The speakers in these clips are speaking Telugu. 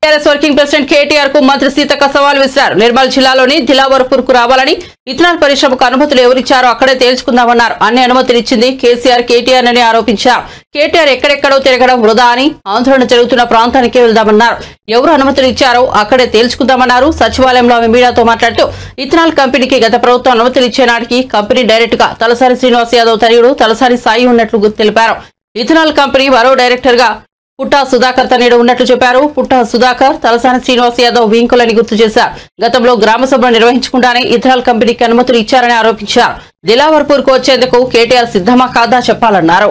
టీఆర్ఎస్ వర్కింగ్ ప్రెసిడెంట్ కేటీఆర్ కు మంత్రి సీతక్క సవాల్ విసిరారు. నిర్మల్ జిల్లాలోని దిలావర్పూర్ కు రావాలని ఇథనాల్ పరిశ్రమకు అనుమతులు ఎవరిచ్చారో అక్కడే తేల్చుకుందామన్నారు. అన్ని అనుమతులు ఇచ్చింది కేసీఆర్, కేటీఆర్ అని ఆరోపించారు. కేటీఆర్ ఎక్కడెక్కడో తిరగడం వృధా అని ఆందోళన జరుగుతున్న ప్రాంతానికే వెళ్దామన్నారు. ఎవరు అనుమతులు ఇచ్చారో అక్కడే తేల్చుకుందామన్నారు. సచివాలయంలో ఆమె మీడియాతో మాట్లాడుతూ ఇథనాల్ కంపెనీకి గత ప్రభుత్వం అనుమతులు ఇచ్చే నాటికి కంపెనీ డైరెక్టర్ గా తలసాని శ్రీనివాస్ యాదవ్ తనయుడు తలసాని సాయి ఉన్నట్లు తెలిపారు. ఇథనాల్ కంపెనీ మరో డైరెక్టర్ గా పుట్టా సుధాకర్ తనయుడు ఉన్నట్లు చెప్పారు. పుట్టా సుధాకర్ తలసాని శ్రీనివాస్ యాదవ్ వీంకులని గుర్తు చేశారు. గతంలో గ్రామ సభలు నిర్వహించకుండానే ఇథనాల్ కంపెనీకి అనుమతులు ఇచ్చారని ఆరోపించారు. దిలావర్పూర్ కు వచ్చేందుకు కేటీఆర్ సిద్ధమా కాదా చెప్పాలన్నారు.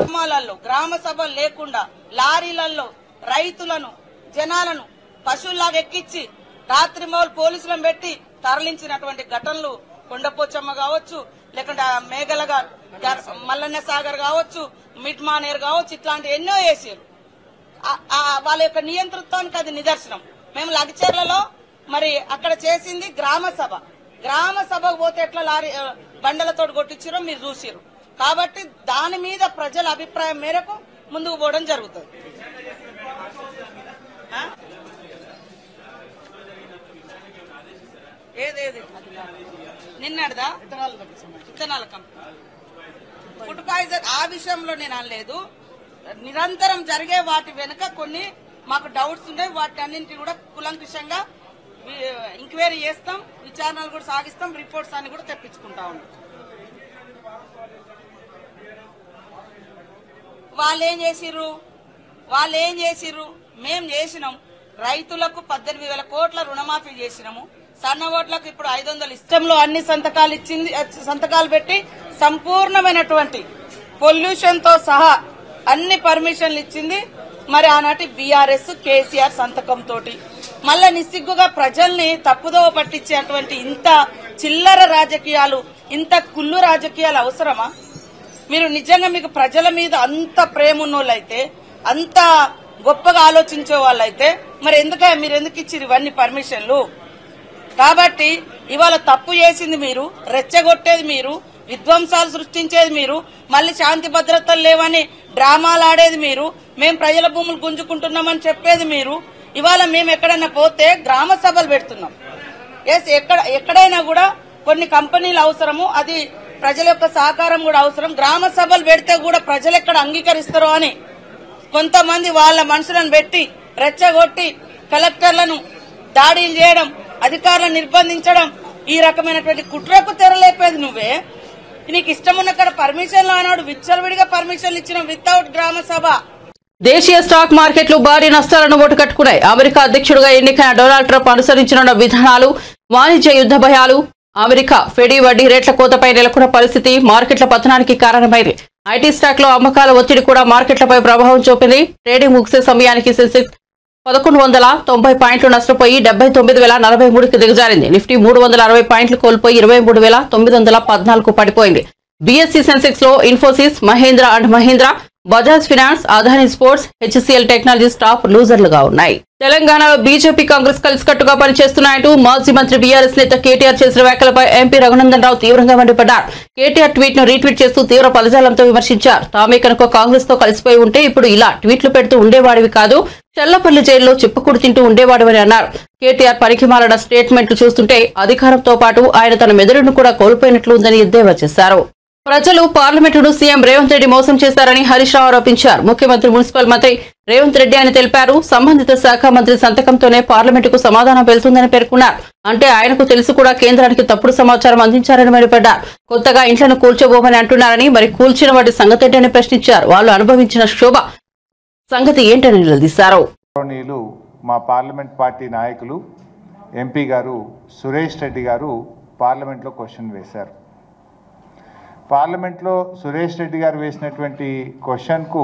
గ్రామ సభలు లేకుండా లారీలలో రైతులను జనాలను పశువులాగా ఎక్కించి రాత్రి మౌలు పోలీసులను పెట్టి తరలించినటువంటి ఘటనలు కొండపోచమ్మ కావచ్చు, లేకుంటే మేఘల మల్లన్న సాగర్ కావచ్చు, మిడ్ మానేర్ కావచ్చు, ఇట్లాంటి ఎన్నో వేసారు. వాళ్ళ యొక్క నియంతృత్వానికి అది నిదర్శనం. మేము లగచర్లలో మరి అక్కడ చేసింది గ్రామ సభ. గ్రామ సభకు పోతే ఎట్లా లారీ బండలతో కొట్టించారో మీరు చూసారు. కాబట్టి దాని మీద ప్రజల అభిప్రాయం మేరకు ముందుకు పోవడం జరుగుతుంది. ఏదేది నిన్నటిదా ఇథనాల్ కంపెనీ ఫుడ్ పాయిజన్ ఆ విషయంలో నేను అనలేదు. నిరంతరం జరిగే వాటి వెనుక కొన్ని మాకు డౌట్స్ ఉన్నాయి. వాటి అన్నింటి కూడా కులంకుషంగా ఎంక్వైరీ చేస్తాం, విచారణలు కూడా సాగిస్తాం, రిపోర్ట్స్ అన్ని కూడా తెప్పించుకుంటా ఉంటాం. వాళ్ళు ఏం చేసిర్రు మేం చేసినాం. రైతులకు 18,000 కోట్ల రుణమాఫీ చేసినాము. సన్న ఓట్లకు ఇప్పుడు 500 ఇష్టంలో అన్ని సంతకాలు పెట్టి సంపూర్ణమైనటువంటి పొల్యూషన్ తో సహా అన్ని పర్మిషన్లు ఇచ్చింది. మరి ఆనాటి బీఆర్ఎస్ కేసీఆర్ సంతకం తోటి మళ్ళా నిస్సిగ్గుగా ప్రజల్ని తప్పుదోవ పట్టించేటువంటి ఇంత చిల్లర రాజకీయాలు, ఇంత కుళ్ళు రాజకీయాలు అవసరమా? మీరు నిజంగా మీకు ప్రజల మీద అంత ప్రేమ ఉన్నోళ్ళైతే, అంత గొప్పగా ఆలోచించే వాళ్ళైతే మరి మీరు ఎందుకు ఇచ్చిరు ఇవన్నీ పర్మిషన్లు? కాబట్టి ఇవాళ తప్పు చేసింది మీరు, రెచ్చగొట్టేది మీరు, విధ్వంసాలు సృష్టించేది మీరు, మళ్ళీ శాంతి భద్రతలు లేవని డ్రామాలు ఆడేది మీరు, మేం ప్రజల భూములు గుంజుకుంటున్నామని చెప్పేది మీరు. ఇవాళ మేము ఎక్కడైనా పోతే గ్రామ సభలు పెడుతున్నాం. ఎక్కడైనా కూడా కొన్ని కంపెనీలు అవసరము, అది ప్రజల యొక్క సహకారం కూడా అవసరం. గ్రామ సభలు పెడితే కూడా ప్రజలు ఎక్కడ అంగీకరిస్తారో అని కొంతమంది వాళ్ళ మనుషులను పెట్టి రెచ్చగొట్టి కలెక్టర్లను దాడులు చేయడం, అధికారులను నిర్బంధించడం, ఈ రకమైనటువంటి కుట్రకు తెరలేపేది నువ్వే. నీకు ఇష్టం ఉన్న పర్మిషన్లు అన్నాడు, విచ్చలవిడిగా పర్మిషన్లు ఇచ్చిన వితౌట్ గ్రామ సభ. దేశీయ స్టాక్ మార్కెట్లు భారీ నష్టాలను ఓటుకట్టుకున్నాయి. అమెరికా అధ్యక్షుడిగా ఎన్నికైన డొనాల్డ్ ట్రంప్ అనుసరించనున్న విధానాలు, వాణిజ్య యుద్ధ భయాలు, అమెరికా ఫెడీ వడ్డీ రేట్ల కోతపై నెలకొన్న పరిస్థితి మార్కెట్ల పతనానికి కారణమైంది. ఐటీ స్టాక్ లో అమ్మకాల ఒత్తిడి కూడా మార్కెట్లపై ప్రభావం చూపింది. ట్రేడింగ్ ముగిసే సమయానికి సెన్సెక్స్ 1190 పాయింట్లు నష్టపోయి 79,043కి దిగజారింది. నిఫ్టీ 360 పాయింట్లు కోల్పోయి 23,914కు పడిపోయింది. బీఎస్సీ సెన్సెక్స్ లో Infosys, Mahindra and Mahindra, Bajaj finance, Adani ports, HCL technologies top లూజర్లుగా ఉన్నాయి. తెలంగాణలో బీజేపీ, కాంగ్రెస్ కలిసికట్టుగా పనిచేస్తున్నాయంటూ మాజీ మంత్రి బీఆర్ఎస్ నేత కేటీఆర్ చేసిన వ్యాఖ్యలపై ఎంపీ రఘునందన్ రావు తీవ్రంగా మండిపడ్డారు. కేటీఆర్ ట్వీట్ ను రీట్వీట్ చేస్తూ తీవ్ర పదజాలంతో విమర్శించారు. తామే కనుక కాంగ్రెస్ తో కలిసిపోయి ఉంటే ఇప్పుడు ఇలా ట్వీట్లు పెడుతూ ఉండేవాడివి కాదు, చెల్లపల్లి జైల్లో చిప్పుకుడు తింటూ ఉండేవాడివని అన్నారు. కేటీఆర్ పనికిమాలిన స్టేట్మెంట్లు చూస్తుంటే అధికారంతో పాటు ఆయన తన మెదడును కూడా కోల్పోయినట్లు ఉందని ఎద్దేవా చేశారు. ప్రజలు పార్లమెంటును సీఎం రేవంత్ రెడ్డి మోసం చేశారని హరీష్ రావు ఆరోపించారు. ముఖ్యమంత్రి మున్సిపల్ మంత్రి రేవంత్ రెడ్డి అని తెలిపారు. సంబంధిత శాఖ మంత్రి సంతకంతోనే పార్లమెంటుకు సమాధానం వెళ్తుందని పేర్కొన్నారు. అంటే ఆయనకు తెలుసు కూడా కేంద్రానికి తప్పుడు సమాచారం అందించారని మండిపడ్డారు. కొత్తగా ఇంట్లను కూల్చబోమని అంటున్నారని, మరి కూల్చిన వాటి సంగతి ఏంటని ప్రశ్నించారు. వాళ్ళు అనుభవించిన శోభ సంగతి ఏంటని నిలదీశారు. మా పార్లమెంట్ పార్టీ నాయకులు ఎంపీ గారు సురేష్ రెడ్డి గారు పార్లమెంట్లో క్వశ్చన్ వేశారు. పార్లమెంట్లో సురేష్ రెడ్డి గారు వేసినటువంటి క్వశ్చన్కు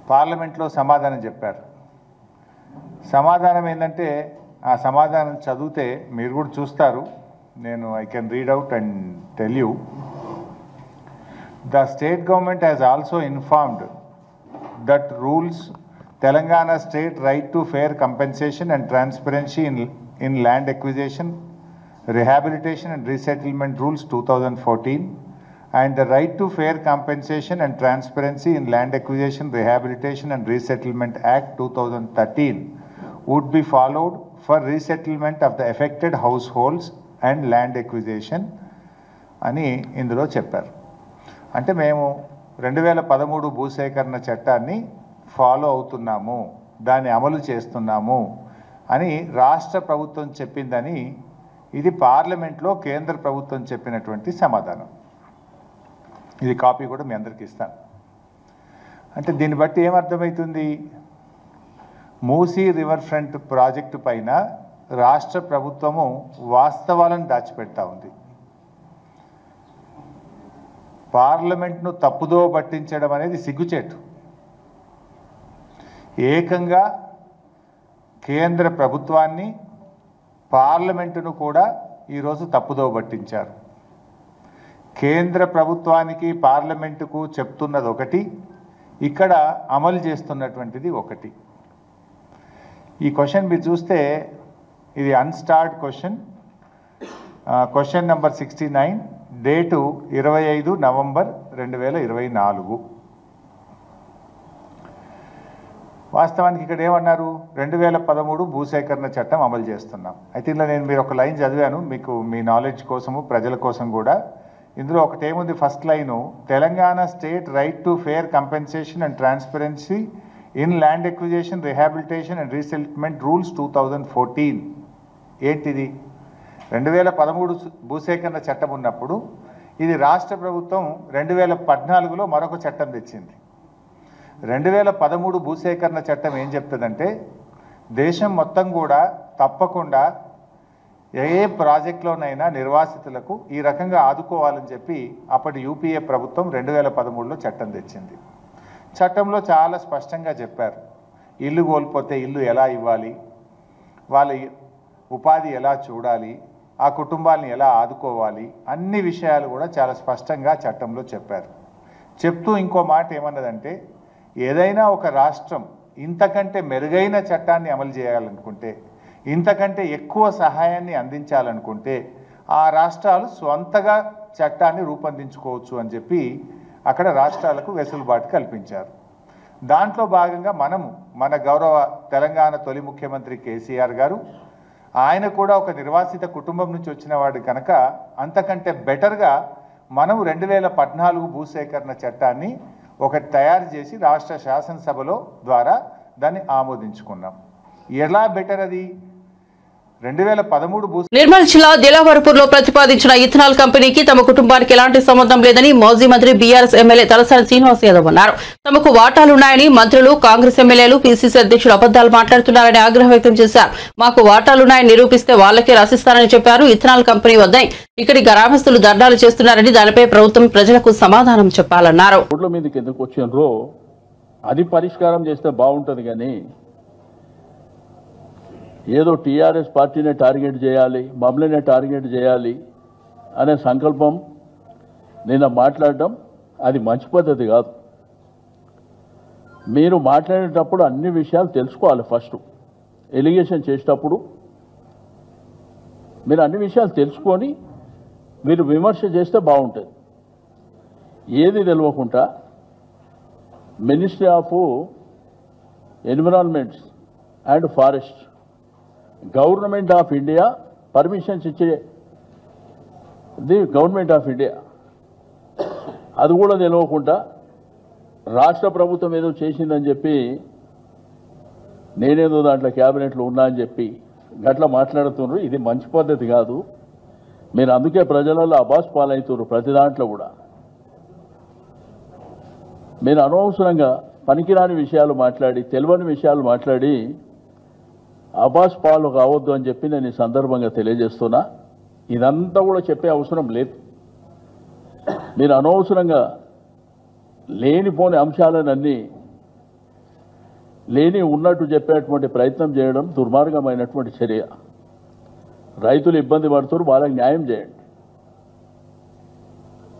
పార్లమెంట్లో సమాధానం చెప్పారు. సమాధానం ఏంటంటే, ఆ సమాధానం చదివితే మీరు కూడా చూస్తారు. నేను I can read out and tell you. The state government has also informed that rules Telangana state right to fair compensation and transparency in land acquisition, rehabilitation and resettlement rules 2014 and the right to fair compensation and transparency in Land Acquisition, Rehabilitation and Resettlement Act 2013 would be followed for resettlement of the affected households and land acquisition అని ఇందులో చెప్పారు. అంటే మేము 2013 భూసేకరణ చట్టాన్ని ఫాలో అవుతున్నాము, దాన్ని అమలు చేస్తున్నాము అని రాష్ట్ర ప్రభుత్వం చెప్పిందని ఇది పార్లమెంట్లో కేంద్ర ప్రభుత్వం చెప్పినటువంటి సమాధానం. ఇది కాపీ కూడా మీ అందరికీ ఇస్తాను. అంటే దీన్ని బట్టి ఏమర్థమవుతుంది, మూసీ రివర్ ఫ్రంట్ ప్రాజెక్టు పైన రాష్ట్ర ప్రభుత్వము వాస్తవాలను దాచిపెడతా ఉంది. పార్లమెంట్ను తప్పుదో పట్టించడం అనేది సిగ్గుచేటు. ఏకంగా కేంద్ర ప్రభుత్వాన్ని పార్లమెంటును కూడా ఈరోజు తప్పుదో పట్టించారు. కేంద్ర ప్రభుత్వానికి పార్లమెంటుకు చెప్తున్నది ఒకటి, ఇక్కడ అమలు చేస్తున్నటువంటిది ఒకటి. ఈ క్వశ్చన్ మీరు చూస్తే ఇది unstarred question, question number 69, date 25 November 2024. వాస్తవానికి ఇక్కడ ఏమన్నారు, 2013 భూసేకరణ చట్టం అమలు చేస్తున్నాం. అయితే ఇందులో నేను మీరు ఒక లైన్ చదివాను మీకు మీ నాలెడ్జ్ కోసము ప్రజల కోసం కూడా. ఇందులో ఒకటి ఏముంది, first line, Telangana state right to fair compensation and transparency in land acquisition, rehabilitation and resettlement rules 2014. ఏంటిది, 2013 భూసేకరణ చట్టం ఉన్నప్పుడు ఇది రాష్ట్ర ప్రభుత్వం 2014లో మరొక చట్టం తెచ్చింది. 2013 భూసేకరణ చట్టం ఏం చెప్తుందంటే, దేశం మొత్తం కూడా తప్పకుండా ఏ ప్రాజెక్టులోనైనా నిర్వాసితులకు ఈ రకంగా ఆదుకోవాలని చెప్పి అప్పటి యూపీఏ ప్రభుత్వం 2013లో చట్టం తెచ్చింది. చట్టంలో చాలా స్పష్టంగా చెప్పారు, ఇల్లు కోల్పోతే ఇల్లు ఎలా ఇవ్వాలి, వాళ్ళ ఉపాధి ఎలా చూడాలి, ఆ కుటుంబాలను ఎలా ఆదుకోవాలి, అన్ని విషయాలు కూడా చాలా స్పష్టంగా చట్టంలో చెప్పారు. చెప్తూ ఇంకో మాట ఏమన్నదంటే, ఏదైనా ఒక రాష్ట్రం ఇంతకంటే మెరుగైన చట్టాన్ని అమలు చేయాలనుకుంటే, ఇంతకంటే ఎక్కువ సహాయాన్ని అందించాలనుకుంటే ఆ రాష్ట్రాలు స్వంతగా చట్టాన్ని రూపొందించుకోవచ్చు అని చెప్పి అక్కడ రాష్ట్రాలకు వెసులుబాటు కల్పించారు. దాంట్లో భాగంగా మన గౌరవ తెలంగాణ తొలి ముఖ్యమంత్రి కేసీఆర్ గారు, ఆయన కూడా ఒక నిర్వాసిత కుటుంబం నుంచి వచ్చిన వాడు కనుక అంతకంటే బెటర్గా మనం 2014 భూసేకరణ చట్టాన్ని ఒకటి తయారు చేసి రాష్ట్ర శాసనసభలో ద్వారా దాన్ని ఆమోదించుకున్నాం. ఎలా బెటర్ అది, 2013 నిర్మల్ జిల్లా దిలావర్పూర్లో ప్రతిపాదించిన ఇథనాల్ కంపెనీకి తమ కుటుంబానికి ఎలాంటి సంబంధం లేదని మాజీ మంత్రి బీఆర్ఎస్ ఎమ్మెల్యే తలసాని శ్రీనివాస్ యాదవ్ అన్నారు. తమకు వాటాలున్నాయని మంత్రులు, కాంగ్రెస్ ఎమ్మెల్యేలు, పీసీసీ అధ్యక్షులు అబద్దాలు మాట్లాడుతున్నారని ఆగ్రహం వ్యక్తం చేశారు. మాకు వాటాలున్నాయని నిరూపిస్తే వాళ్లకే రాసిస్తారని చెప్పారు. ఇథనాల్ కంపెనీ వద్ద ఇక్కడి గ్రామస్తులు ధర్నాలు చేస్తున్నారని, దానిపై ప్రభుత్వం ప్రజలకు సమాధానం చెప్పాలన్నారు. అది పరిష్కారం చేస్తే బాగుంటుంది కానీ ఏదో టీఆర్ఎస్ పార్టీనే టార్గెట్ చేయాలి, మమ్మల్నే టార్గెట్ చేయాలి అనే సంకల్పం నిన్న మాట్లాడడం అది మంచి పద్ధతి కాదు. మీరు మాట్లాడేటప్పుడు అన్ని విషయాలు తెలుసుకోవాలి. ఫస్ట్ ఎలిగేషన్ చేసేటప్పుడు మీరు అన్ని విషయాలు తెలుసుకొని మీరు విమర్శ చేస్తే బాగుంటుంది. ఏది తెలియకుండా ministry of environments and forest, government of India permissions ఇచ్చేది గవర్నమెంట్ ఆఫ్ ఇండియా, అది కూడా తెలియకుండా రాష్ట్ర ప్రభుత్వం ఏదో చేసిందని చెప్పి నేనేదో దాంట్లో క్యాబినెట్లో ఉన్నా అని చెప్పి గట్లా మాట్లాడుతున్నారు. ఇది మంచి పద్ధతి కాదు. మీరు అందుకే ప్రజలలో అబాస్ పాలవుతున్నారు. ప్రతి దాంట్లో కూడా మీరు అనవసరంగా పనికిరాని విషయాలు మాట్లాడి, తెలియని విషయాలు మాట్లాడి అబాస్ పాలు కావద్దు అని చెప్పి నేను ఈ సందర్భంగా తెలియజేస్తున్నా. ఇదంతా కూడా చెప్పే అవసరం లేదు. మీరు అనవసరంగా లేనిపోని అంశాలనన్నీ లేని ఉన్నట్టు చెప్పేటువంటి ప్రయత్నం చేయడం దుర్మార్గమైనటువంటి చర్య. రైతులు ఇబ్బంది పడుతున్నారు, వాళ్ళకి న్యాయం చేయండి.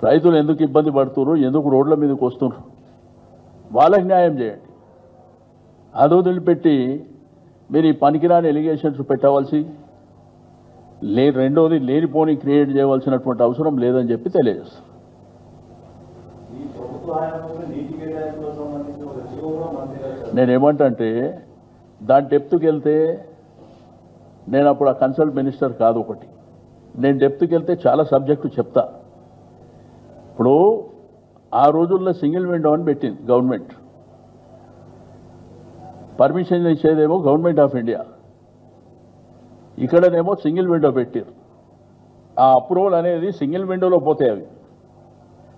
రైతులు ఎందుకు ఇబ్బంది పడుతున్నారు, ఎందుకు రోడ్ల మీదకి వస్తున్నారు, వాళ్ళకి న్యాయం చేయండి. అది వదిలిపెట్టి మీరు ఈ పనికిరాని ఎలిగేషన్స్ పెట్టవలసి రెండోది లేనిపోని క్రియేట్ చేయవలసినటువంటి అవసరం లేదని చెప్పి తెలియజేస్తాం. నేనేమంటే దాని డెప్త్కి వెళ్తే నేను అప్పుడు ఆ కన్సల్ట్ మినిస్టర్ కాదు. ఒకటి నేను డెప్త్కి వెళ్తే చాలా సబ్జెక్టు చెప్తా. ఇప్పుడు ఆ రోజుల్లో సింగిల్ విండో అని పెట్టింది గవర్నమెంట్. పర్మిషన్ ఇచ్చేదేమో గవర్నమెంట్ ఆఫ్ ఇండియా, ఇక్కడనేమో సింగిల్ విండో పెట్టారు. ఆ అప్రూవల్ అనేది సింగిల్ విండోలో పోతాయి. అవి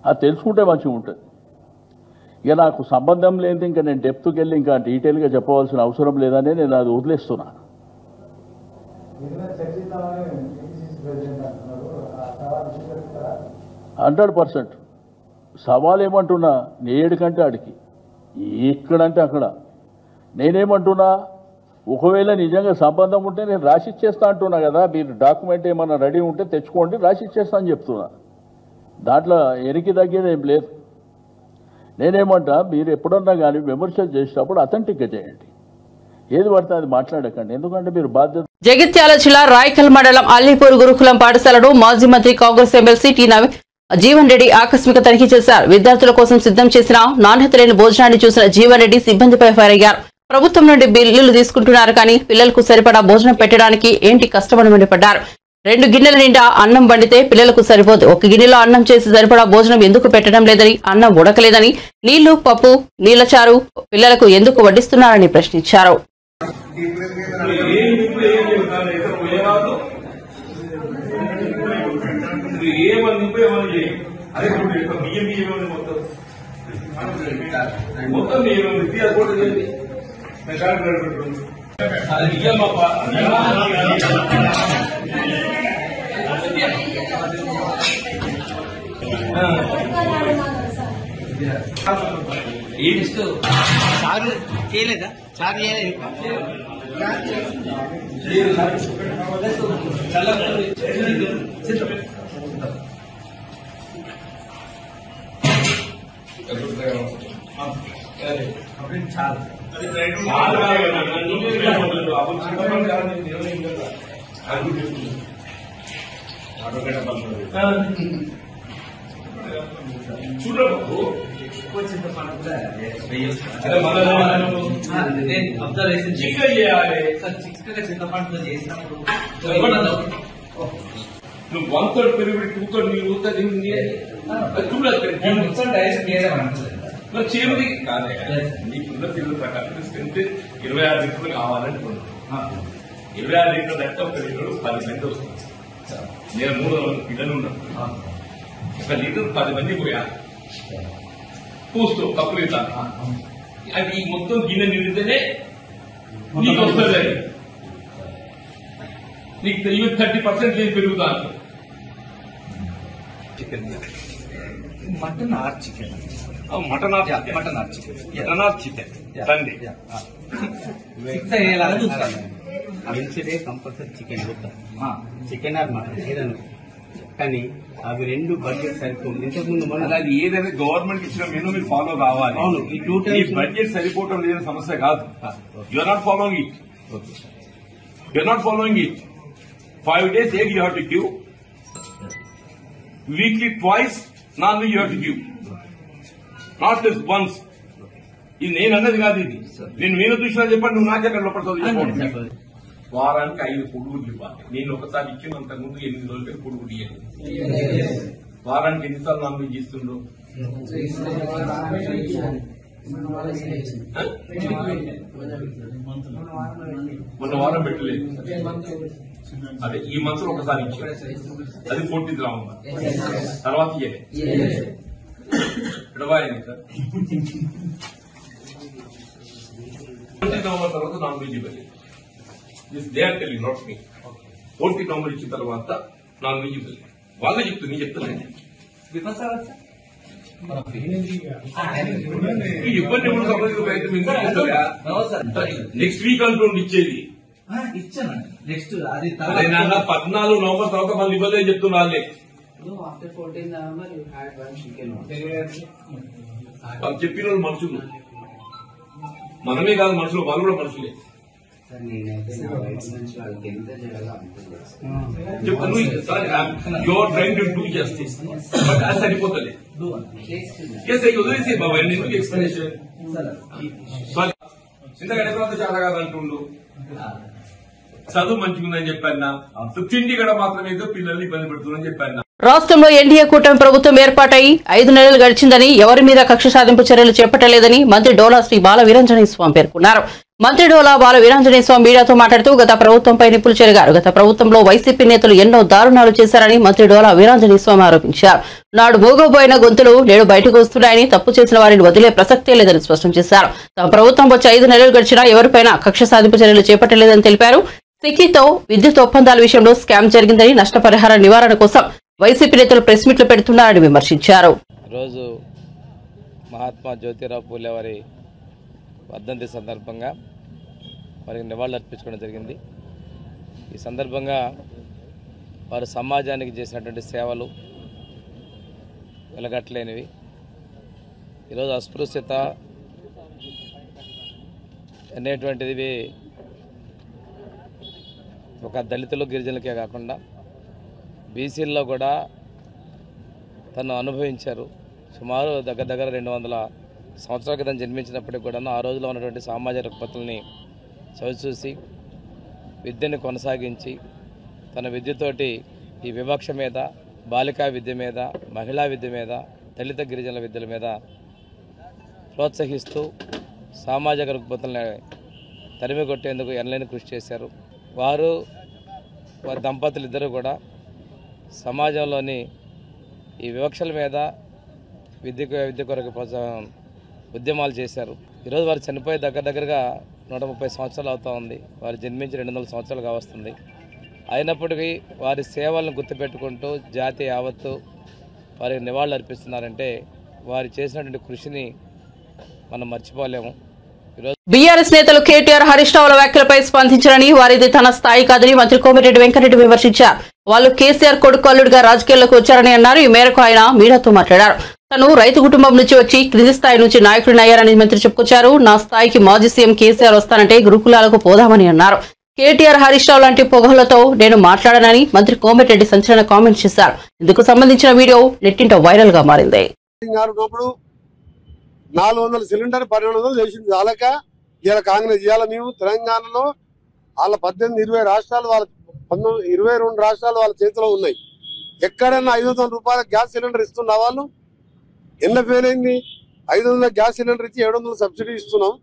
అది తెలుసుకుంటే మంచిగా ఉంటుంది. ఇక నాకు సంబంధం లేదు, ఇంకా నేను డెప్త్కి వెళ్ళి ఇంకా డీటెయిల్గా చెప్పవలసిన అవసరం లేదని నేను అది వదిలేస్తున్నా. 100% సవాల్ ఏమంటున్నా, నేడుకంటే ఆడికి, ఎక్కడంటే అక్కడ. నేనేమంటున్నా, ఒకవేళ నిజంగా సంబంధం ఉంటే నేను రాసిచ్చేస్తా అంటున్నా కదా. మీరు డాక్యుమెంట్ ఏమన్నా రెడీ ఉంటే తెచ్చుకోండి, రాసిచ్చేస్తా అని చెప్తున్నా. దాంట్లో ఎనికి తగ్గేది ఏం లేదు. నేనేమంటా, మీరు ఎప్పుడన్నా కానీ విమర్శలు చేసేటప్పుడు అథెంటిక్గా చేయండి, ఏది పడితే అది మాట్లాడకండి. ఎందుకంటే మీరు బాధ్యత. జగిత్యాల జిల్లా రాయకల్ మండలం అల్లీపూర్ గురుకులం పాఠశాలను మాజీ మంత్రి కాంగ్రెస్ ఎమ్మెల్సీ టీ జీవన్ రెడ్డి ఆకస్మిక తనిఖీ చేశారు. విద్యార్థుల కోసం సిద్ధం చేసిన నాణ్యత లేని భోజనాన్ని చూసిన జీవన్ రెడ్డి సిబ్బందిపై ఫైర్ అయ్యారు. ప్రభుత్వం నుండి బిల్లులు తీసుకుంటున్నారు కానీ పిల్లలకు సరిపడా భోజనం పెట్టడానికి ఏంటి కష్టమని మండిపడ్డారు. 2 గిన్నెల నిండా అన్నం వండితే పిల్లలకు సరిపోదు, 1 గిన్నెలో అన్నం చేసి సరిపడా భోజనం ఎందుకు పెట్టడం లేదని, అన్నం ఉడకలేదని, నీళ్లు పప్పు నీళ్లచారు పిల్లలకు ఎందుకు వడ్డిస్తున్నారని ప్రశ్నించారు. చారు చేయలేదా? చారు చేయలేదు. చూడబాబు అబ్జర్వేషన్ చిక్కగా చేయాలి. సార్ చిక్కగా చింతపండుతో చేసినప్పుడు నువ్వు 1/3 పెరుగు 2/3 నీళ్ళు చూడాలి. డైజెషన్ చేయమని కాదే నీకున్న పిల్లల ప్రకారం స్ట్రెంత్ 26 లీటర్లు కావాలనుకుంటున్నాను. 26 లీటర్లు అంటే ఒక లీటర్ 10 మంది వస్తుంది. నేను 300 పిల్లలు ఉన్నాను. 1 లీటర్ 10 మంది పోయా పూస్తూ కప్పులు ఇస్తాను. అది ఈ మొత్తం గిన్నె నిండితేనే నీకు వస్తుంది. అది నీకు 30% లేదు పెరుగుతాను. Chicken mutton or chicken mutton or chicken mutton or chicken రండి. మంచిదే compulsory chicken chicken or mutton ఏదన్నా, కానీ అవి 2 బడ్జెట్ సరిపోతుంది. ఇంతకుముందు మనం అది ఏదైనా గవర్నమెంట్ ఇచ్చిన మెనూ మీరు ఫాలో కావాలి. అవును, ఈ 2 times బడ్జెట్ సరిపోవటం లేని సమస్య కాదు. You're not following it. You're not following it. 5 days egg you have to give. Weekly twice non-veg you have to give. Not just once. ఇది నేను అన్నది కాదు. ఇది నేను నేను చూసినా చెప్పండి, నువ్వు నాకే లోపడుతుంది. వారానికి 5 పొడుగులు ఇవ్వాలి. నేను ఒకసారి ఇచ్చినంత ముందు 8 రోజులకి పొడుగులు ఇవ్వాలి. వారానికి ఎన్నిసార్లు నాన్ వెజ్ ఇస్తుండ్రు? మొన్న వారం పెట్టలేదు. అదే ఈ మంత్ లో ఒకసారి ఇచ్చారు. అది 14th రావుందా? తర్వాత November తర్వాత నాన్ వెజ్ ఇవ్వలేదు. They are telling, not me. 14th November ఇచ్చిన తర్వాత నాన్ వెజ్ ఇవ్వలేదు. వాళ్ళే చెప్తుంది, నేను చెప్తున్నాను. ఇబ్బంది నెక్స్ట్ వీక్ అంటుండి ఇచ్చేది. ఇచ్చానండి. నెక్స్ట్ అది 14 November తర్వాత మళ్ళీ ఇవ్వలేదు చెప్తున్నా. వాళ్ళే after 14 November you had one chicken. వాళ్ళు చెప్పిన వాళ్ళు మనుషులు, మనమే కాదు మనుషులు, వాళ్ళు కూడా మనుషులే. సార్ నేనైతే నా వైఫ్ నుంచి వాళ్ళకి ఎంత చేయాలో చెప్తాను. You are trying to do justice, but అది సరిపోతలేదు. వదిలేసి బాబా ఎందుకు ఎక్స్ప్లెనేషన్ ఎందుకంటే చాలా కాదంటుండు చదువు మంచిగుందని చెప్పాను తిండి కూడా మాత్రం ఏదో పిల్లల్ని ఇబ్బంది పెడుతుందని చెప్పాను. రాష్ట్రంలో ఎన్డీఏ కూటమి ప్రభుత్వం ఏర్పాటై 5 నెలలు గడిచిందని ఎవరి మీద కక్ష సాధింపు చర్యలు చేపట్టలేదని మంత్రి డోలా శ్రీ బాల వీరాంజనేయ స్వామి పేర్కొన్నారు. మంత్రి డోలా బాల వీరాంజనేయ స్వామి మీడియాతో మాట్లాడుతూ గత ప్రభుత్వంపై నిప్పులు చెరిగారు. గత ప్రభుత్వంలో వైసీపీ నేతలు ఎన్నో దారుణాలు చేశారని మంత్రి డోలా వీరాంజనేయ స్వామి ఆరోపించారు. నాడు మూగబోయిన గొంతులు నేడు బయటకు వస్తున్నాయని తప్పు చేసిన వారిని వదిలే ప్రసక్తే లేదని స్పష్టం చేశారు. తమ ప్రభుత్వం వచ్చి 5 నెలలు గడిచినా ఎవరిపైనా కక్ష సాధింపు చర్యలు చేపట్టలేదని తెలిపారు. సిక్కితో విద్యుత్ ఒప్పందాల విషయంలో స్కామ్ జరిగిందని నష్టపరిహార నివారణ కోసం వైసీపీ నేతలు ప్రెస్ మీట్లు పెడుతున్నారని విమర్శించారు. రోజు మహాత్మా జ్యోతిరావు పూలే వారి వర్ధంతి సందర్భంగా వారికి నివాళులు అర్పించుకోవడం జరిగింది. ఈ సందర్భంగా వారు సమాజానికి చేసినటువంటి సేవలు వెలగట్లేనివి. ఈరోజు అస్పృశ్యత అనేటువంటిది ఒక దళితులు గిరిజనులకే కాకుండా బీసీల్లో కూడా తను అనుభవించారు. సుమారు దగ్గర 200 సంవత్సరాల క్రితం జన్మించినప్పటికీ కూడా ఆ రోజులో ఉన్నటువంటి సామాజిక రుగ్మతల్ని చవిచూసి విద్యను కొనసాగించి తన విద్యతోటి ఈ వివక్ష మీద, బాలికా విద్య మీద, మహిళా విద్య మీద, దళిత గిరిజనుల విద్యల మీద ప్రోత్సహిస్తూ సామాజిక రుగ్మతల్ని తరిమి కొట్టేందుకు ఎనలేని కృషి చేశారు. వారి దంపతులు ఇద్దరు కూడా సమాజంలోని ఈ వివక్షల మీద విద్య కొరకు ఉద్యమాలు చేశారు. ఈరోజు వారు చనిపోయి దగ్గరగా 130 సంవత్సరాలు అవుతూ ఉంది. వారు జన్మించి 200 సంవత్సరాలు కావస్తుంది. అయినప్పటికీ వారి సేవలను గుర్తుపెట్టుకుంటూ జాతి యావత్తు వారికి నివాళులు అర్పిస్తున్నారంటే వారు చేసినటువంటి కృషిని మనం మర్చిపోలేము. బీఆర్ఎస్ నేతలు కేటీఆర్, హరీష్ రావుల వ్యాఖ్యలపై స్పందించారని, వారిది తన స్థాయి కాదని మంత్రి కోమిరెడ్డి వెంకటరెడ్డి విమర్శించారు. వాళ్ళు కేసీఆర్ కొడుకు అల్లుడిగా రాజకీయాల్లోకి వచ్చారని అన్నారు. ఈ మేరకు ఆయన మీడియాతో మాట్లాడారు. తను రైతు కుటుంబం నుంచి వచ్చి క్రింది స్థాయి నుంచి నాయకుడిని అయ్యారని మంత్రి చెప్పుకొచ్చారు. నా స్థాయికి మాజీ సీఎం కేసీఆర్ వస్తానంటే గురుకులాలకు పోదామని అన్నారు. కేటీఆర్, హరీష్ రావు లాంటి పొగహలతో నేను మాట్లాడానని మంత్రి కోమిరెడ్డి సంచలన కామెంట్ చేశారు. ఇందుకు సంబంధించిన వీడియో నెట్టింట వైరల్ గా మారింది. 400 సిలిండర్ 1200 చేసింది చాలక ఇవాళ కాంగ్రెస్ ఇవాళ మేము తెలంగాణలో వాళ్ళ 18-20 రాష్ట్రాలు వాళ్ళ 22 రాష్ట్రాలు వాళ్ళ చేతిలో ఉన్నాయి. ఎక్కడైనా 500 రూపాయల గ్యాస్ సిలిండర్ ఇస్తున్న వాళ్ళు ఎన్న ఫెయిల్ అయింది. 500 గ్యాస్ సిలిండర్ ఇచ్చి 700 సబ్సిడీ ఇస్తున్నాం.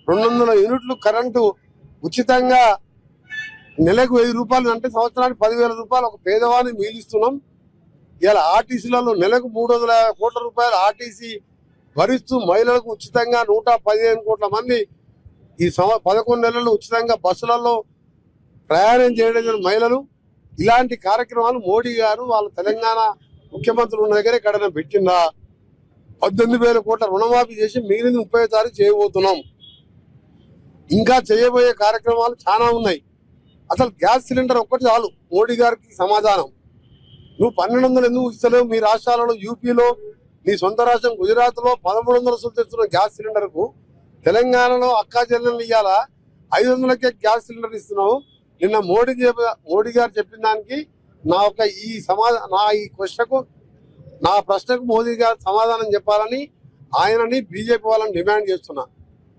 200 యూనిట్లు కరెంటు ఉచితంగా నెలకు 1000 రూపాయలు అంటే సంవత్సరానికి 10,000 రూపాయలు ఒక పేదవాడిని మిగిలిస్తున్నాం. ఇవాళ ఆర్టీసీలలో నెలకు 300 కోట్ల రూపాయలు ఆర్టీసీ భరిస్తూ మహిళలకు ఉచితంగా 115 కోట్ల మంది ఈ 11 నెలలు ఉచితంగా బస్సులలో ప్రయాణం చేయడం మహిళలు. ఇలాంటి కార్యక్రమాలు మోడీ గారు వాళ్ళ తెలంగాణ ముఖ్యమంత్రులు ఉన్న దగ్గర ఎక్కడైనా పెట్టిందా? 18,000 కోట్ల రుణమాఫీ చేసి మిగిలింది 30వ తారీఖు చేయబోతున్నాం. ఇంకా చేయబోయే కార్యక్రమాలు చాలా ఉన్నాయి. అసలు గ్యాస్ సిలిండర్ ఒక్కటి చాలు మోడీ గారికి సమాధానం. నువ్వు 1200 ఎందుకు ఇస్తలేవు? మీ రాష్ట్రాలలో యూపీలో, నీ సొంత రాష్ట్రం గుజరాత్ లో 1300 తెస్తున్న గ్యాస్ సిలిండర్ కు తెలంగాణలో అక్కా చెల్లెళ్ళు ఇవ్వాలా 500కే గ్యాస్ సిలిండర్ ఇస్తున్నావు. నిన్న మోడీ గారు చెప్పిన దానికి నా ప్రశ్నకు మోదీ గారు సమాధానం చెప్పాలని ఆయనని బీజేపీ వాళ్ళని డిమాండ్ చేస్తున్నా.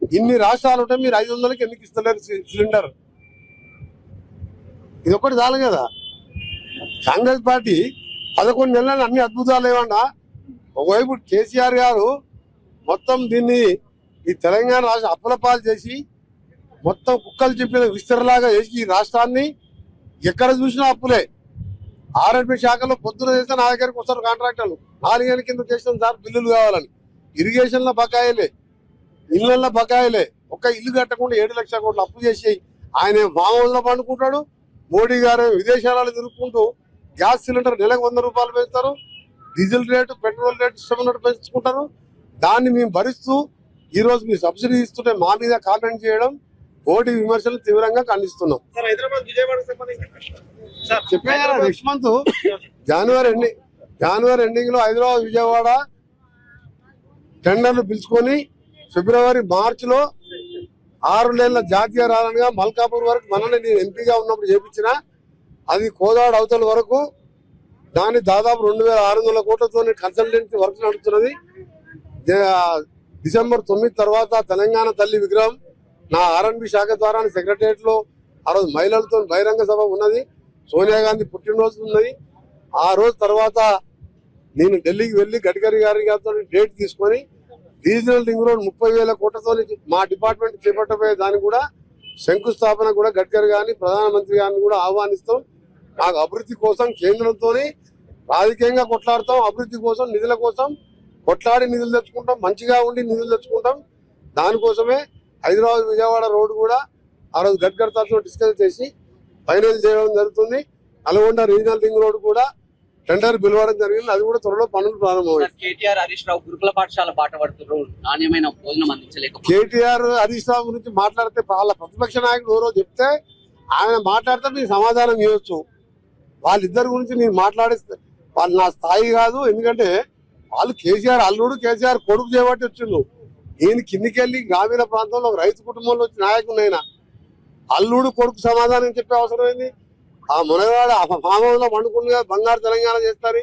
ఇన్ని రాష్ట్రాలు ఉంటే మీరు 500కి ఎందుకు ఇస్తలేరు సిలిండర్? ఇది ఒక్కటి చాలు కదా. కాంగ్రెస్ పార్టీ 11 నెలలు అన్ని అద్భుతాలు ఏమన్నా. ఒకవైపు కేసీఆర్ గారు మొత్తం దీన్ని ఈ తెలంగాణ రాష్ట్ర అప్పులపాలు చేసి మొత్తం కుక్కలు చెప్పిన విస్తరలాగా చేసి ఈ రాష్ట్రాన్ని ఎక్కడ చూసినా అప్పులే. ఆర్ఎండ్బి శాఖలో పొద్దున చేస్తే నా దగ్గరికి వస్తారు కాంట్రాక్టర్లు. 4 ఏళ్ళ కింద చేసిన సార్ బిల్లులు కావాలని. ఇరిగేషన్ లో బకాయిలే, ఇళ్లలో బకాయిలే. ఒక్క ఇల్లు కట్టకుండా 7 లక్షల కోట్లు అప్పు చేసి ఆయన మామూలులో పండుకుంటాడు. మోడీ గారు విదేశాలలో తిరుగుకుంటూ గ్యాస్ సిలిండర్ నెలకు 100 రూపాయలు పెంచుతారు. డీజిల్ రేటు, పెట్రోల్ రేటు ఇష్టమైనట్టు పెంచుకుంటారు. దాన్ని మేము భరిస్తూ ఈ రోజు మీ సబ్సిడీ ఇస్తుంటే మా మీద కామెంట్ చేయడం, మోడీ విమర్శలు తీవ్రంగా ఖండిస్తున్నాం. చెప్పారా నెక్స్ట్ మంత్ జనవరి ఎండింగ్ లో హైదరాబాద్, విజయవాడ టెండర్లు పిలుచుకొని ఫిబ్రవరి, మార్చిలో 6 నెలల జాతీయ రహదారిగా మల్కాపూర్ వరకు మనల్ని నేను ఎంపీగా ఉన్నప్పుడు చేపించిన అది కోదాడ అవతల వరకు దాని దాదాపు 2600 కోట్లతో కన్సల్టెన్సీ వర్క్ నడుస్తున్నది. డిసెంబర్ 9 తర్వాత తెలంగాణ తల్లి విగ్రహం నా R&B శాఖ ద్వారా సెక్రటరియట్ లో ఆ రోజు మహిళలతో బహిరంగ సభ ఉన్నది. సోనియా గాంధీ పుట్టినరోజు ఉన్నది. ఆ రోజు తర్వాత నేను ఢిల్లీకి వెళ్లి గడ్కరీ గారితో డేట్ తీసుకొని రీజనల్ రింగ్ రోడ్ 30,000 కోట్లతో మా డిపార్ట్మెంట్ చేపట్టబోయే దాన్ని కూడా శంకుస్థాపన కూడా గడ్కరీ గారిని ప్రధానమంత్రి గారిని కూడా ఆహ్వానిస్తాం. మాకు అభివృద్ధి కోసం కేంద్రంతో రాజకీయంగా కొట్లాడతాం, అభివృద్ధి కోసం నిధుల కోసం కొట్లాడి నిధులు తెచ్చుకుంటాం, మంచిగా ఉండి నిధులు తెచ్చుకుంటాం. దానికోసమే హైదరాబాద్ విజయవాడ రోడ్డు కూడా ఆ రోజు గడ్కరీ తో డిస్కస్ చేసి ఫైనల్ చేయడం జరుగుతుంది. నల్గొండ రీజనల్ రింగ్ రోడ్ కూడా టెండర్ పిలవడం జరిగింది. అది కూడా త్వరలో పనులు ప్రారంభమవుతాయి. కేటీఆర్ హరీష్ రావు గురుకుల పాఠశాల బాట పడుతున్నారు, నాణ్యమైన భోజనం అందించలేక. కేటీఆర్ హరీష్ రావు గురించి మాట్లాడితే వాళ్ళ ప్రతిపక్ష నాయకుడు ఎవరో చెప్తే ఆయన మాట్లాడితే మీరు సమాధానం ఇవ్వచ్చు. వాళ్ళిద్దరి గురించి నేను మాట్లాడిస్తే వాళ్ళు నా స్థాయి కాదు. ఎందుకంటే వాళ్ళు కేసీఆర్ అల్లుడు, కేసీఆర్ కొడుకు చేయబట్టి వచ్చిండు. నేను కిందికెళ్ళి గ్రామీణ ప్రాంతంలో ఒక రైతు కుటుంబంలో వచ్చి నాయకునైనా అల్లుడు కొడుకు సమాధానం చెప్పే అవసరం ఏంది? ఆ మునగాడు ఆ ఫామ్ హౌస్ లో పండుకుని బంగారు తెలంగాణ చేస్తారు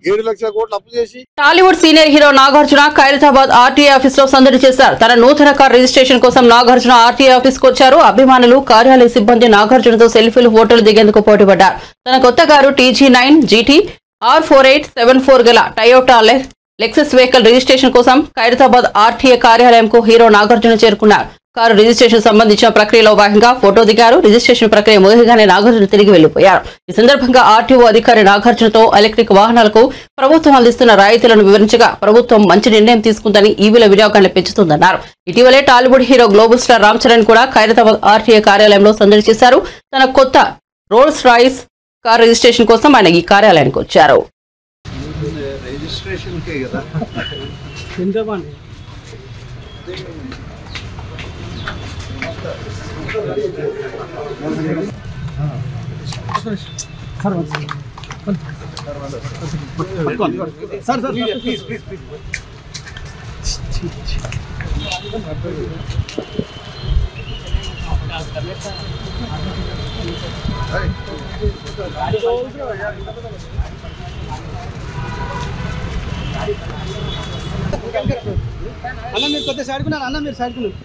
7 లక్షల కోట్లు అప్పు చేసి. Tollywood senior hero Nagarjuna Khairatabad RTA office లో సందడి చేశారు. తన నూతన కార్ రిజిస్ట్రేషన్ కోసం నాగార్జున ఆర్టీఏ ఆఫీస్ కు వచ్చారు. అభిమానులు, కార్యాలయ సిబ్బంది నాగార్జునతో సెల్ఫీలు, ఫోటోలు దిగేందుకు పోటీపడ్డారు. తన కొత్త కారు TG9 GT R4874 గల టయోటా లెక్సస్ వెహికల్ రిజిస్ట్రేషన్ కోసం ఖైరతాబాద్ ఆర్టీఏ కార్యాలయంకు హీరో నాగార్జున చేరుకున్నారు. కారు రిజిస్ట్రేషన్ సంబంధించిన ప్రక్రియలో భాగంగా ఫోటో దిగారు. రిజిస్ట్రేషన్ ప్రక్రియ ముగియగానే నాగార్జున తిరిగి వెళ్లిపోయారు. ఈ సందర్భంగా ఆర్టీఓ అధికారి నాగార్జునతో ఎలక్ట్రిక్ వాహనాలకు ప్రభుత్వం అందిస్తున్న రాయితీలను వివరించగా ప్రభుత్వం మంచి నిర్ణయం తీసుకుందని, ఈవీల వినియోగాన్ని పెంచుతుందన్నారు. ఇటీవలే Tollywood hero global star Ram Charan కూడా ఖైరతాబాద్ ఆర్టీఏ కార్యాలయంలో సందడి చేశారు. తన కొత్త రోల్స్ రాయిస్ కార్ రిజిస్ట్రేషన్ కోసం ఆయన ఈ కార్యాలయానికి వచ్చారు. అన్న మీరు కొద్దిగా సైడ్కున్నారు, అన్న మీరు సైడ్కున్నారు.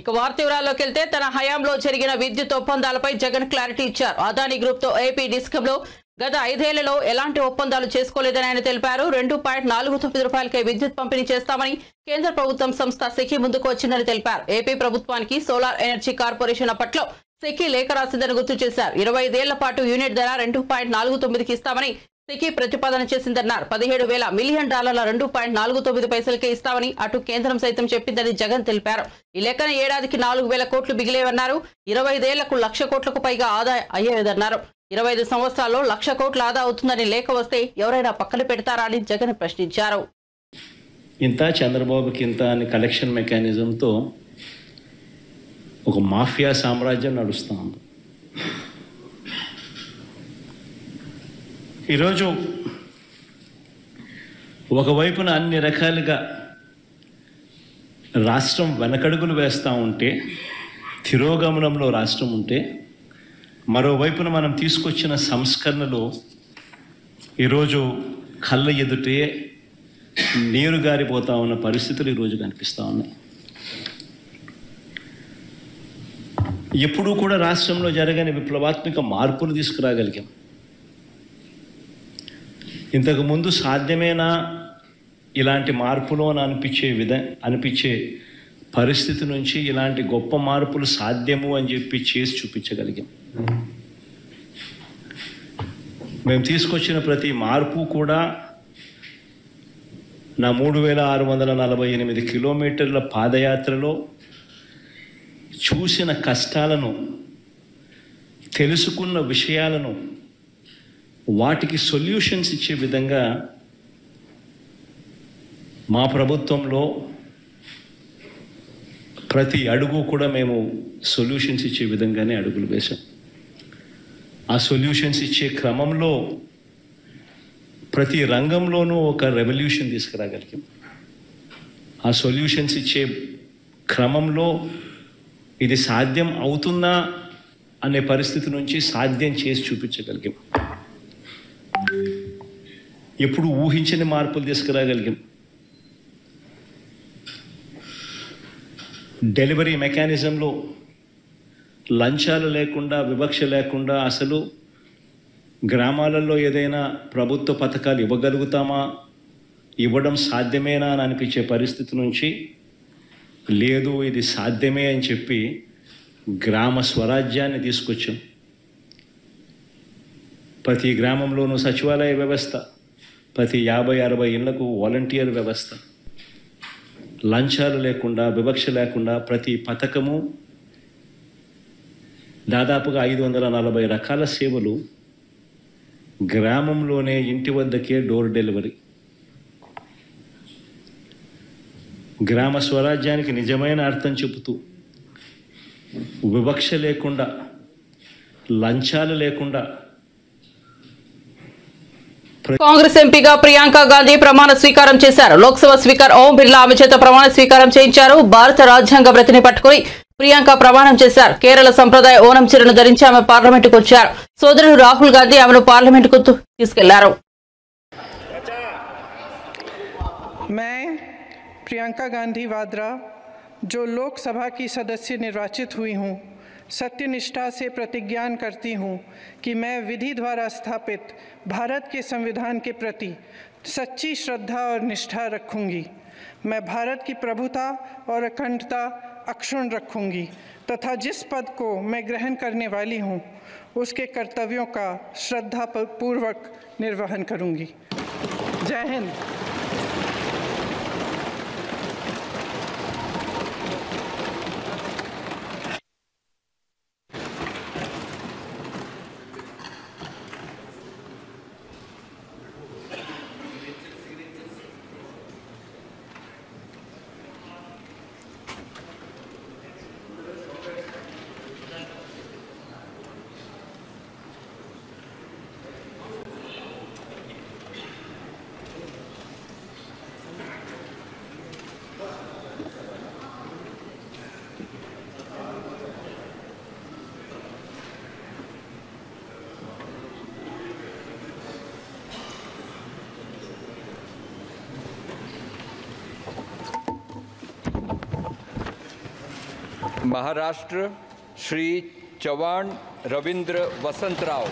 ఇక వార్త వివరాల్లోకి వెళ్తే తన హయాంలో జరిగిన విద్యుత్ ఒప్పందాలపై జగన్ క్లారిటీ ఇచ్చారు. అదానీ గ్రూప్ తో ఏపీ డిస్కంలో గత 5 ఏళ్లలో ఎలాంటి ఒప్పందాలు చేసుకోలేదని ఆయన తెలిపారు. 2.49 రూపాయలకే విద్యుత్ పంపిణీ చేస్తామని కేంద్ర ప్రభుత్వం సంస్థ సెకీ ముందుకు వచ్చిందని తెలిపారు. ఏపీ ప్రభుత్వానికి సోలార్ ఎనర్జీ కార్పొరేషన్ అప్పట్లో సెకీ లేఖ రాసిందని గుర్తు చేశారు. 25 ఏళ్ల పాటు యూనిట్ ధర 2.49కి ఇస్తామని సెకీ ప్రతిపాదన చేసిందన్నారు. $17,000 మిలియన్ 2.49 పైసలకే ఇస్తామని అటు కేంద్రం సైతం చెప్పిందని జగన్ తెలిపారు. ఈ లెక్కన ఏడాదికి 4,000 కోట్లు మిగిలేవన్నారు. 25 ఏళ్లకు 1,00,000 కోట్లకు పైగా ఆదా అయ్యేదన్నారు. 25 సంవత్సరాల్లో 1,00,000 కోట్ల ఆదా అవుతుందని లేఖ వస్తే ఎవరైనా పక్కన పెడతారా అని జగన్ ప్రశ్నించారు. ఇంత చంద్రబాబుకి ఇంత అని కలెక్షన్ మెకానిజంతో ఒక మాఫియా సామ్రాజ్యం నడుస్తూ ఉంది. ఈరోజు ఒకవైపున అన్ని రకాలుగా రాష్ట్రం వెనకడుగులు వేస్తూ ఉంటే, తిరోగమనంలో రాష్ట్రం ఉంటే, మరోవైపున మనం తీసుకొచ్చిన సంస్కరణలు ఈరోజు కళ్ళ ఎదుటే నీరు గారిపోతూ ఉన్న పరిస్థితులు ఈరోజు కనిపిస్తూ ఉన్నాయి. ఎప్పుడూ కూడా రాష్ట్రంలో జరగని విప్లవాత్మక మార్పులు తీసుకురాగలిగాం. ఇంతకుముందు సాధ్యమేనా ఇలాంటి మార్పులు అని అనిపించే పరిస్థితి నుంచి ఇలాంటి గొప్ప మార్పులు సాధ్యము అని చెప్పి చేసి చూపించగలిగాం. మేము తీసుకొచ్చిన ప్రతి మార్పు కూడా నా 3,648 కిలోమీటర్ల పాదయాత్రలో చూసిన కష్టాలను, తెలుసుకున్న విషయాలను, వాటికి సొల్యూషన్స్ ఇచ్చే విధంగా మా ప్రభుత్వంలో ప్రతి అడుగు కూడా మేము సొల్యూషన్స్ ఇచ్చే విధంగానే అడుగులు వేశాం. ఆ సొల్యూషన్స్ ఇచ్చే క్రమంలో ప్రతి రంగంలోనూ ఒక రెవల్యూషన్ తీసుకురాగలిగాం. ఆ సొల్యూషన్స్ ఇచ్చే క్రమంలో ఇది సాధ్యం అవుతుందా అనే పరిస్థితి నుంచి సాధ్యం చేసి చూపించగలిగాం. ఎప్పుడు ఊహించని మార్పులు తీసుకురాగలిగాం. డెలివరీ మెకానిజంలో లంచాలు లేకుండా, వివక్ష లేకుండా అసలు గ్రామాలలో ఏదైనా ప్రభుత్వ పథకాలు ఇవ్వగలుగుతామా, ఇవ్వడం సాధ్యమేనా అని అనిపించే పరిస్థితి నుంచి లేదు ఇది సాధ్యమే అని చెప్పి గ్రామ స్వరాజ్యాన్ని తీసుకొచ్చాం. ప్రతి గ్రామంలోనూ సచివాలయ వ్యవస్థ, ప్రతి 50-60 ఇళ్లకు వాలంటీర్ వ్యవస్థ, లంచాలు లేకుండా, వివక్ష లేకుండా ప్రతి పథకము, దాదాపుగా 540 రకాల సేవలు గ్రామంలోనే ఇంటి వద్దకే డోర్ డెలివరీ. గ్రామ స్వరాజ్యానికి నిజమైన అర్థం చెబుతూ వివక్ష లేకుండా, లంచాలు లేకుండా. కాంగ్రెస్ ఎంపీగా ప్రియాంక గాంధీ ప్రమాణ స్వీకారం చేశారు. లోక్సభ స్పీకర్ ఓం బిర్లా ఆమె చేత ప్రమాణ స్వీకారం చేయించారు. భారత రాజ్యాంగ ప్రతిని పట్టుకుని ప్రియాంక ప్రమాణం చేశారు. కేరళ సంప్రదాయ ఓనం చీరను ధరించి ఆమె పార్లమెంటుకు వచ్చారు. సోదరుడు రాహుల్ గాంధీ ఆమెను పార్లమెంటుకు తీసుకెళ్లారు. प्रियंका गांधी वाड्रा, जो लोकसभा की सदस्य निर्वाचित हुई हूँ, सत्यनिष्ठा से प्रतिज्ञा करती हूँ कि मैं विधि द्वारा स्थापित भारत के संविधान के प्रति सच्ची श्रद्धा और निष्ठा रखूँगी। मैं भारत की प्रभुता और अखंडता अक्षुण्ण रखूँगी तथा जिस पद को मैं ग्रहण करने वाली हूँ उसके कर्तव्यों का श्रद्धापूर्वक निर्वहन करूँगी। जय हिंद। महाराष्ट्र श्री चव्हाण रविंद्र वसंतराव।